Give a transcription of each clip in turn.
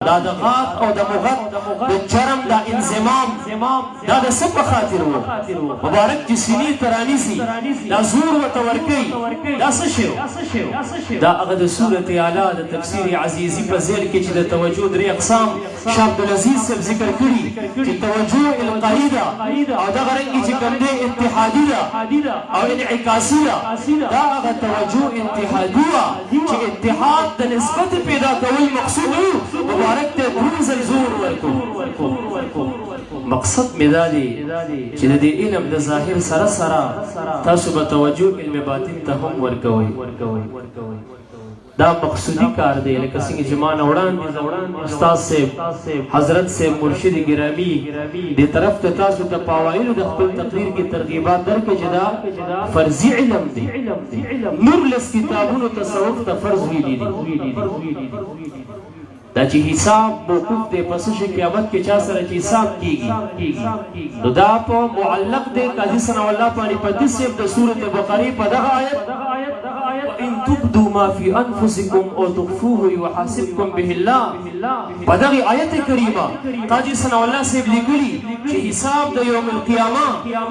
دا د غات او د مغت د جرم دا انضمام دا د څه په خاطر و مبارک چې سینې ته رانیسي دا زور ورته ورکوي دا څه شی دا هغه د صورت اعلی د تفسیر عزیزي په ذیل کې چې د توجه درې اقسام شاه عبدالعزیز صاحب ذکر کړي چې توجه القایي ده او دغه رنګې چې کوم دی اتحادي ده او انعکاسي ده دا هغه توجه اتحادي وه چې اتحاد د نسبت پیدا کول مقصود و مبارک ته دروند ځل زور ورکړو مقصد مې دا دی چې د دې علم د ظاهر سره سره تاسو به توجه علم باطن ته هم ورکوئ دا مقصودی کار دی لکه څنګه چې ما نه وړاندې استاد صاحب حضرت صاحب مرشد ګرامی دې طرف ته تاسو ته په اوایلو د خپل تقریر کې ترغیبات درکړي چې دا فرضي علم دی نور لس کتابونو تصوف ته فرض ویلي دي دا چې حساب موقوف دی پس چې قیامت کې چا سره چې حساب کیږي نو دا په معلق دی قاضي ثناء الله پانی پدیس صاحب د سورۃ بقره په دغه آیت وان تبدوا ما في انفسكم او تخفوه يحاسبكم به الله په دغه آیت کریمه قاضي ثناء الله صاحب لیکلي چې حساب د یوم القیامه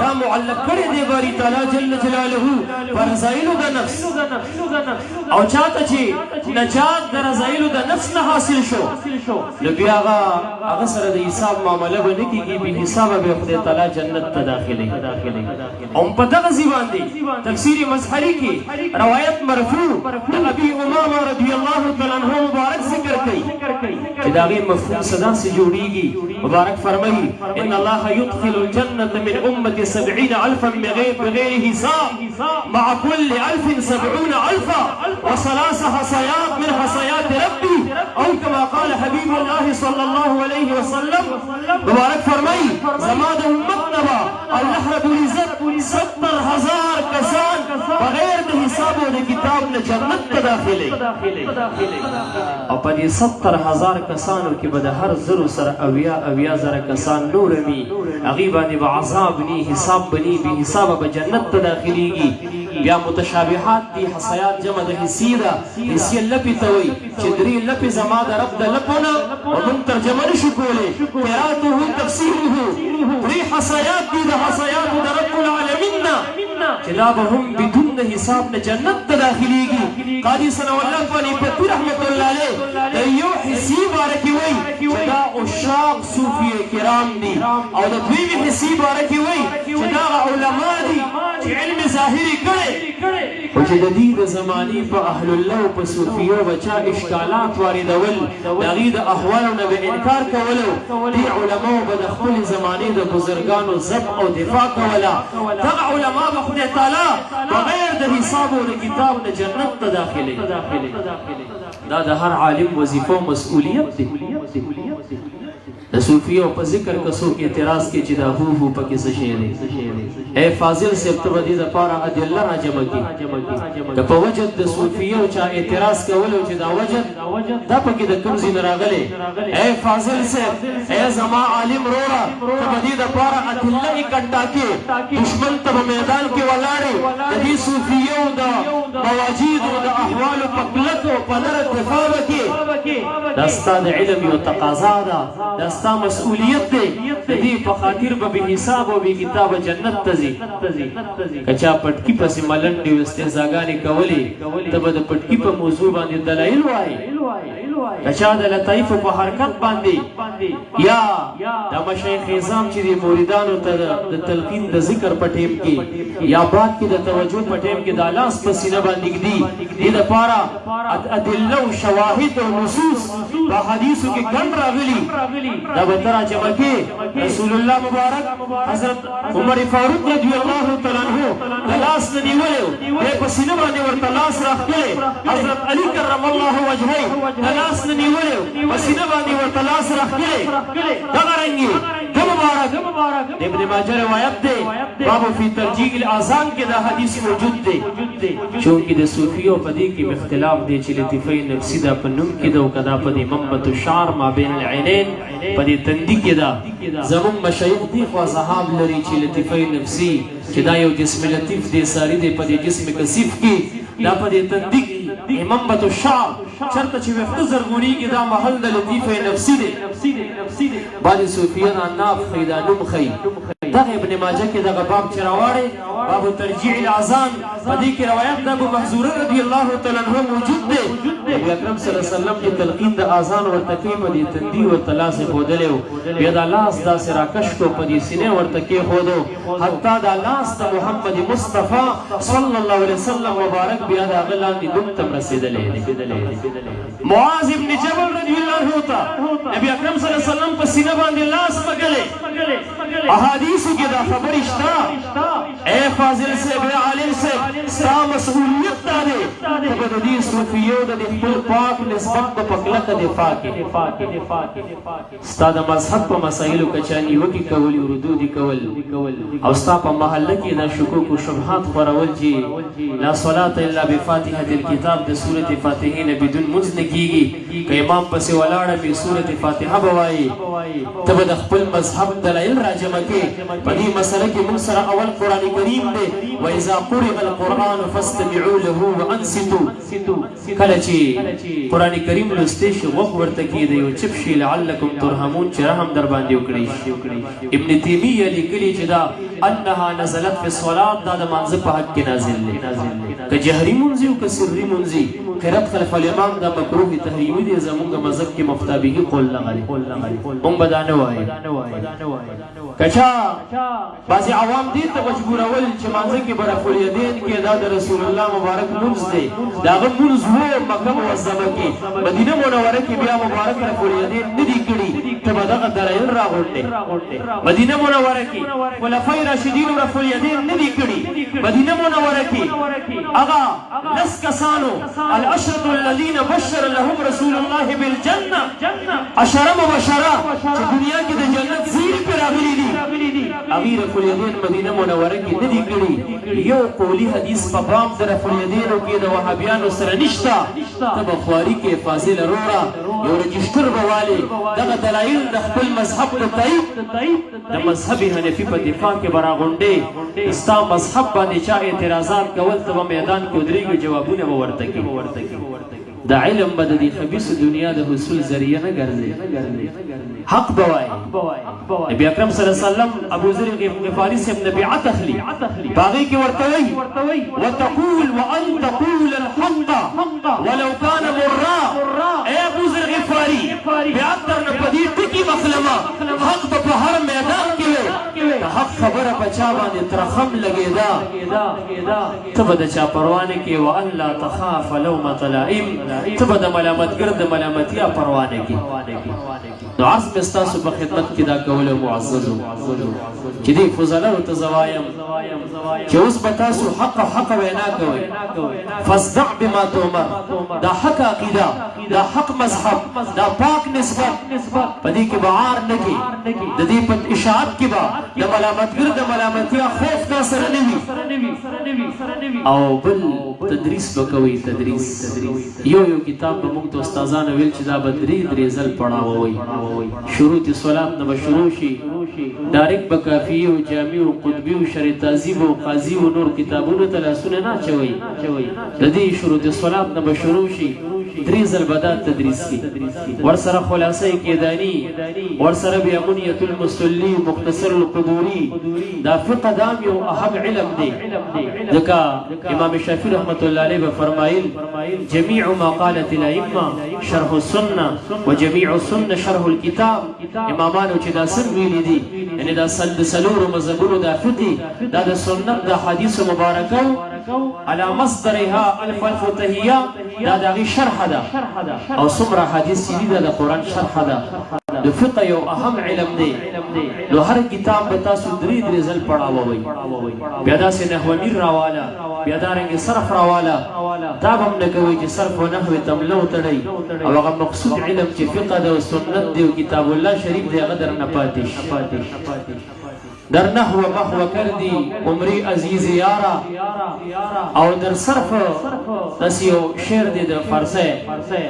دا معلق کړی دی باری تعالی جل جلاله پر رضایلو د نفس او چاته چې نجات د رضایلو د نفس نه حاصل شو نو بیا هغه سره د حساب معامله به نه کېږي بې حسابه به خدای تعالی جنت ته داخلوي او په دغه ځای باندې تفسیر مظهري کې روایت مرفوع د ابي امامه رضی الله تعالی عنه مبارک ذکر کوي چې د هغې مفهوم څه داسې جوړېږي مبارک فرمایي ان الله يدخل الجنة من امة 70,000 بغیر حساب مع كل 1,070,000 وثلاث حصيات من حصيات ربي او كما قال حبيب الله صلى الله عليه وسلم مبارک فرمائی زما د امت نبا الله رب العزت 70,000 کسان بغیر د حساب او د کتاب نه جنت ته داخلي او په دې 70,000 کسانو کې به د هر زرو سره اویا زره کسان نور وي هغې باندې به عذاب ني حساب بني بې حسابه به جنت ته داخليږي بیا متشابهات دي حصیات جمع د حصې ده حصې لپې ته وایي چې درې لپې زما د رب د لپونه ومن ترجمه نشو کولی قراءته تفسیره درې حصیات دي د حصیاتو د رب العالمین نه چې دا به هم بدون د حساب نه جنت ته داخليږي قاضي ثناء الله پانی پتی رحمت الله علیه د یو حصې باره کې وایي چې دا عشاق صوفي کرام دي او د دویمې حصې باره کې وایي چې دا علما دي چې علم ظاهري کړی خو چې د دې د زمانې په اهل الله او په صوفیو به چا اشکالات واردول د هغې د احوالو نه به انکار کولو دې علماو به د خپلې زمانې د بزرګانو ضبط او دفاع کوله دغه علما به خدای تعالی بغیر د حساب او د کتاب د جنت ته داخلي دا د هر عالم وظیفه او مسؤلیت دی د صوفیو په ذکر که څوک اعتراض کوي چې دا هو پکې څه شی دی اے فاضل صاحب ته به دې دپاره ادله راجمع کړي که په وجد د صوفیو چا اعتراض کولو چې دا وجد دا پکې د کوم ځای نه راغلی اے فاضل صاحب اے زما عالم وروره ته به دې دپاره ادله اکټا کړې دشمن ته به میدان کې ولاړې د دې صوفیو د مواجیدو د احوالو په کلکو په نره دفاع وکړې دا ستا د علم یو تقاضا ده دا ستا مسئولیت دی د دې په خاطر به بې حساب او بې کتابه جنت ته ځي که چا پټکي پسې ملنډې او استهزاګانې کولې ته به د پټکي په موضوع باندې دلایل وایي که چا د لطایفو په حرکت باندې یا د مشایخ نظام چې د موریدانو ته د تلقین د ذکر په ټیم کې یا بعد کې د توجه په ټیم کې د لاس په سینه باندې ږدي دې دپاره ادله او شواهد او نصوص په حدیثو کې ګڼ راغلي دا به ته راجمع کې رسول الله مبارک حضرت عمر فاروق رضی الله تعالی عنہ د لاس نه نیولی دی په سینه باندې ورته لاس راښکلی حضرت علي کرم الله وجهه د لاس نه نیولی په سینه باندې ورته لاس راښکلی دغه رنګې د مبارک د ابن ماجه روایت دی باب فی ترجیح الاذان کې دا حدیث موجود دی چونکې د صوفیو په دې کې اختلاف دی چې لطیفه نفسي دا په نوم کې ده او که دا په دې منبت الشعر ما بین العینین په دې تندي کې ده زموږ مشایخ دې خوا ذهاب لري چې لطیفه نفسي چې دا یو جسم لطیف دی ساری دی په دې جسم کثیف کې دا په دې تندي کې منبت الشعر چرته چې وخت زرغونیږي دا محل د لطیفه نفسي دی بعضې صوفیان عناف خی دا نوم خی دغه ابن ماجه کې دغه باب چې راواړی باب ترجیع الاذان په دې کې روایت د ابو محذوره رضی الله تعالی عنه موجود دی نبی اکرم صلی الله علیه وسلم چې تلقین د اذان ورته کوي په دې تندي ورته لاس ښودلی و بیا دا لاس داسې راکش کړو په دې سینې ورته کېښودو حتی دا لاس د محمد مصطفی صلی الله علیه وسلم مبارک بیا د هغه لاندې دم ته رسېدلی دی معاذ ابن جبل رضی الله تعالی نبی اکرم صلی الله علیه وسلم په سینه باندې لاس پکړی احادیثو کې دا خبرې شته اے فاضل صاحب اے عالم صاحب ستا مسئولیت دا دی ته به د دې صوفیو د خپل پاک نسبت په کلکه دفاع کې ستا د مذهب په مسایلو کې چا نیوکې کول ردودي کول او ستا په محله کې دا شکوک و شبهات خورول چې لا صلاة الا بفاتحة الکتاب د سورة فاتحې نه بدون مونځ نه کېږي که امام پسې ولاړه بې سورة فاتحه به وایي ته به د خپل مذهب دلایل راجمع کې په دې مسله کې موږ سره اول قرآن کریم دی واذا قرئ القرآن فاستمعوا له وانصتوا کله چې قرآن کریم لوستی شي غوږ ورته کېږدئ او چپ شي لعلکم ترحمون چې رحم در باندې وکړئ ابن تیمیه لیکلي چې دا انها نزلت فی الصلاة دا د مانځه په حق کې نازل دی که جهري مونځي او که سري مونځي قرأت خلف الامام دا مکروه تحریمي دی زمونږ مذهب کې مفتا به قول لغلي مونږ به دا نه وایو که چا بعضې عوام دې ته مجبورول چې مانځه کې به رفع الیدین کې دا د رسول الله مبارک مونځ دی د هغه مونځ و مکه معظمه کې مدینه منوره کې بیا مبارک رفع الیدین نه دي کړي ته به دغه دلایل راغونډې مدینه منوره کې خلفای راشدین رفع الیدین نه دي کړي مدینه منوره کې هغه لس کسانو العشرة الذين بشر لهم رسول الله بالجنه عشره مبشره چې دنیا کې د جنت زیر پې راغلي دي هغې رفع الیدین مدینه منوره کې نه دي کړي یو قولي حدیث په باب د رفع الیدینو کې د وهابیانو سره نشته ته به خواري کې فاضل وروره یو رجسټر به والې دغه دلایل د خپل مذهب د تایید د مذهب حنفي په دفاع کې به راغونډې ستا مذهب باندې چا اعتراضات کول ته به میدان کې ودرېږي جوابونه به ورته کوي دا علم به د دې خبیثو دنیا د حصول ذریعه نه ګرځي حق به وایي نبي اکرم صلی الله علیه وسلم ابو ذر غفاری صاحب نه بیعت اخلي په هغې کې ورته وایي وتقول وان تقول الحق ولو كان مرا اے ابو ذر غفاری بیعت درنه په دې ټکي مخلمه حق به په هر میدان کې وي د حق خبره په چا باندې ترخم لګېده ته به د چا پروا نه کوې وان لا تخاف لومة لائم ته به د ملامتګر د ملامتیا پروا نه کوې نو عرض مې ستاسو په خدمت کې دا کولو معززو چې دې فضلو ته زه وایم چې اوس به تاسو حق وینا کوئ فاصدع بما تؤمر دا حق عقیده دا حق مذهب دا پاک نسبت په دې کې به عار نه کوي د دې په اشاعت کې به د ملامتګر د ملامتیا خوف دا سره نه وي او بل تدریس به کوئ تدریس یو کتاب به موږ ته استادانو ویل چې دا به درې ځل پړاووئ شروط صلات نه به شروع شي ډایرکټ به کافیه او جامع او قطبي او شرع تهذیب او قاضي او نور کتابونو ته لاسونه نه اچوئ د دې شروط صلات نه به شروع شي درې ځل به دا تدریس کړي ورسره خلاصه کیداني ورسره بیا منیة المصلي مختصر القدوري دا فقه دام یو اهم علم دی ځکه امام شافعي رحمت الله علیه به فرمایل جميع ما قالت الائمه شرح السنه وجميع السنه شرح الكتاب امامانو چې دا سر ویلي دي یعنی دا سلورو مذهبونو دا فقه دا د سنت د حدیث مبارکو على مصدرها الف تحیه دا د هغې شرح ده او څومره حدیث چې دي دا د قرآن شرح ده د فقه یو اهم علم دی نو هر کتاب به تاسو درې ځل پړاووئ بیا داسې نحومیر راواله بیا دارنګې صرف راواله دا به هم نه کوئ چې صرف و نحوې تمله وتړئ او هغه مقصود علم چې فقه ده او سنت دی او کتاب الله شریف دی هغه درنه پاتې شي در نحو محو کردی عمری عزیز یارا او در صرف داسی یو شعر دی د فارسی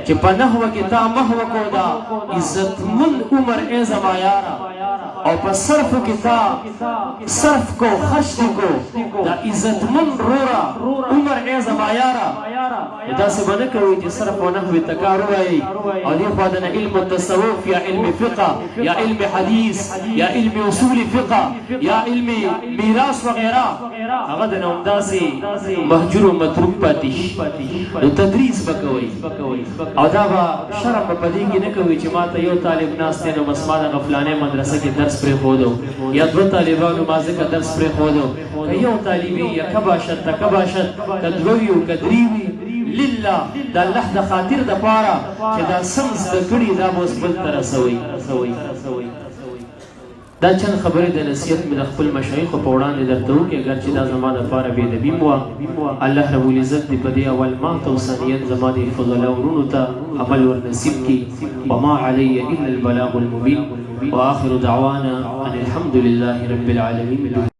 چې په نحو کې تا محو کو دا عزتمن عمر ای زما یارا او په صرف کې تا صرف کو خرچ کو دا عزتمن رورا عمر اعظم عیارا داسې به نه کوي چې صرف و نحو تکار ووایي او دې خوا د علم التصوف یا علم فقه یا علم حدیث یا علم اصول فقه یا علم میراث وغیره هغه د نه همداسې مهجور و متروک پاتې شي نو تدریس به کوئ او دا به شرم به په دې کې نه کوي چې ما ته یو طالب ناست دی نو بس ما دغه فلانې مدرسه کې درس پرېښودو یا دوه طالبانو ما ځکه درس پرېښودو که یو طالب وي یا که باشد ته که باشد که دوه وي او که درې وي لله د الله د خاطر دپاره چې دا سم زده کړي دا به اوس بل ته رسوئ دا چند خبرې د نصیحت مې د خپل مشایخو په وړاندې درته وکړې اګر چې دا زما دپاره بېدبي م وه الله رب العزت دې په دې اول ما ته او ثانیت زما د فضله ورونو ته عمل ورنصیب کړي وما علی الا البلاغ المبین واخر دعوانا ان الحمد لله رب العالمین